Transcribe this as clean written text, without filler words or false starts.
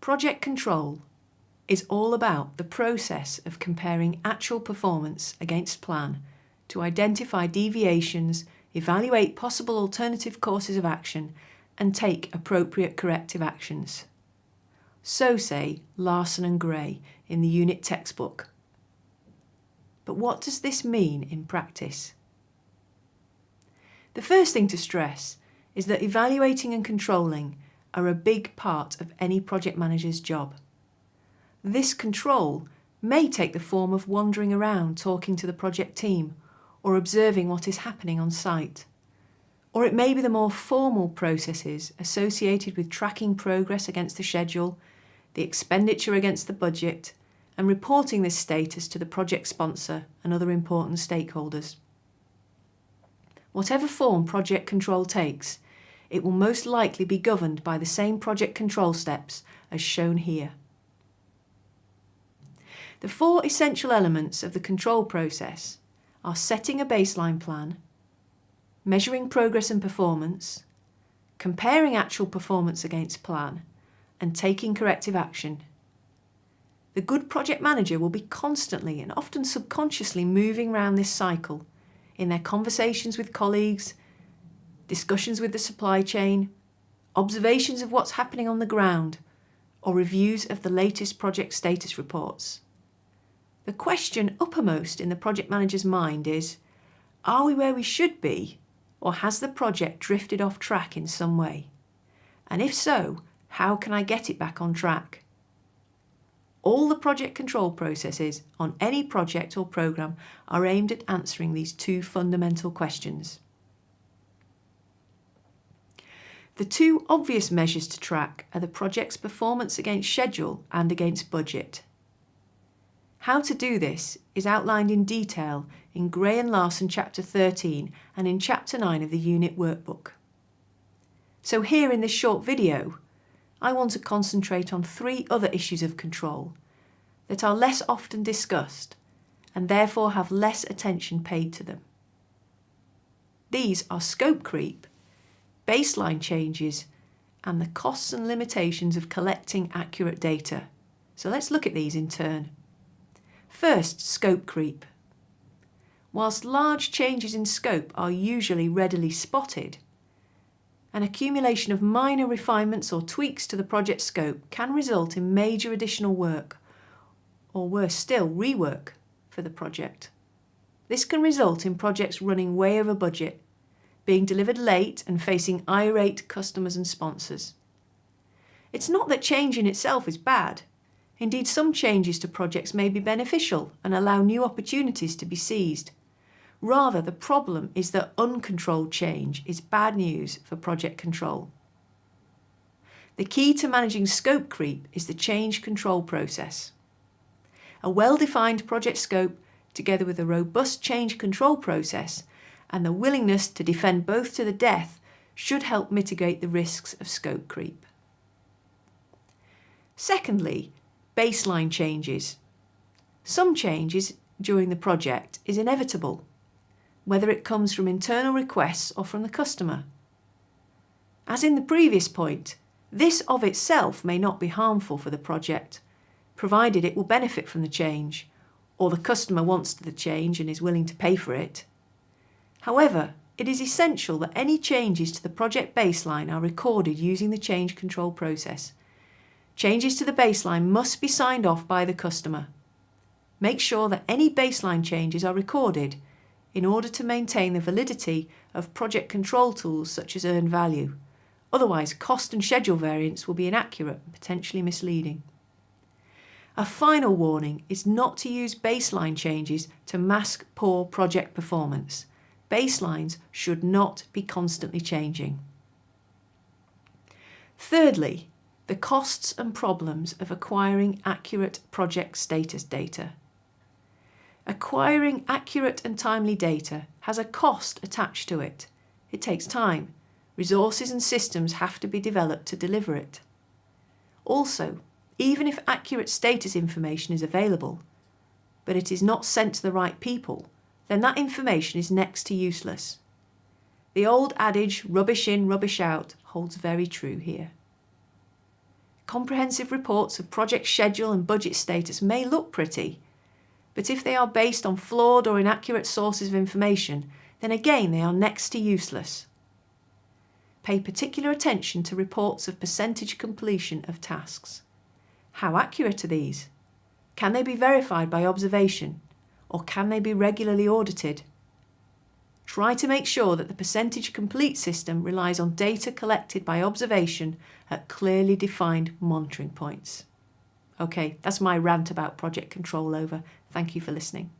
Project control is all about the process of comparing actual performance against plan to identify deviations, evaluate possible alternative courses of action, and take appropriate corrective actions. So say Larson and Gray in the unit textbook. But what does this mean in practice? The first thing to stress is that evaluating and controlling are a big part of any project manager's job. This control may take the form of wandering around talking to the project team or observing what is happening on site. Or it may be the more formal processes associated with tracking progress against the schedule, the expenditure against the budget, and reporting this status to the project sponsor and other important stakeholders. Whatever form project control takes, it will most likely be governed by the same project control steps as shown here. The 4 essential elements of the control process are setting a baseline plan, measuring progress and performance, comparing actual performance against plan, and taking corrective action. The good project manager will be constantly and often subconsciously moving around this cycle in their conversations with colleagues, discussions with the supply chain, observations of what's happening on the ground, or reviews of the latest project status reports. The question uppermost in the project manager's mind is, are we where we should be, or has the project drifted off track in some way? And if so, how can I get it back on track? All the project control processes on any project or programme are aimed at answering these 2 fundamental questions. The 2 obvious measures to track are the project's performance against schedule and against budget. How to do this is outlined in detail in Gray and Larson chapter 13 and in chapter 9 of the unit workbook. So here in this short video, I want to concentrate on 3 other issues of control that are less often discussed and therefore have less attention paid to them. These are scope creep, baseline changes, and the costs and limitations of collecting accurate data. So let's look at these in turn. First, scope creep. Whilst large changes in scope are usually readily spotted, an accumulation of minor refinements or tweaks to the project scope can result in major additional work, or worse still, rework for the project. This can result in projects running way over budget, being delivered late and facing irate customers and sponsors. It's not that change in itself is bad. Indeed, some changes to projects may be beneficial and allow new opportunities to be seized. Rather, the problem is that uncontrolled change is bad news for project control. The key to managing scope creep is the change control process. A well-defined project scope, together with a robust change control process and the willingness to defend both to the death, should help mitigate the risks of scope creep. Secondly, baseline changes. Some changes during the project is inevitable, whether it comes from internal requests or from the customer. As in the previous point, this of itself may not be harmful for the project, provided it will benefit from the change, or the customer wants the change and is willing to pay for it. However, it is essential that any changes to the project baseline are recorded using the change control process. Changes to the baseline must be signed off by the customer. Make sure that any baseline changes are recorded in order to maintain the validity of project control tools such as earned value. Otherwise, cost and schedule variance will be inaccurate and potentially misleading. A final warning is not to use baseline changes to mask poor project performance. Baselines should not be constantly changing. Thirdly, the costs and problems of acquiring accurate project status data. Acquiring accurate and timely data has a cost attached to it. It takes time. Resources and systems have to be developed to deliver it. Also, even if accurate status information is available, but it is not sent to the right people, then that information is next to useless. The old adage, rubbish in, rubbish out, holds very true here. Comprehensive reports of project schedule and budget status may look pretty, but if they are based on flawed or inaccurate sources of information, then again they are next to useless. Pay particular attention to reports of percentage completion of tasks. How accurate are these? Can they be verified by observation, or can they be regularly audited? Try to make sure that the percentage complete system relies on data collected by observation at clearly defined monitoring points. Okay, that's my rant about project control over. Thank you for listening.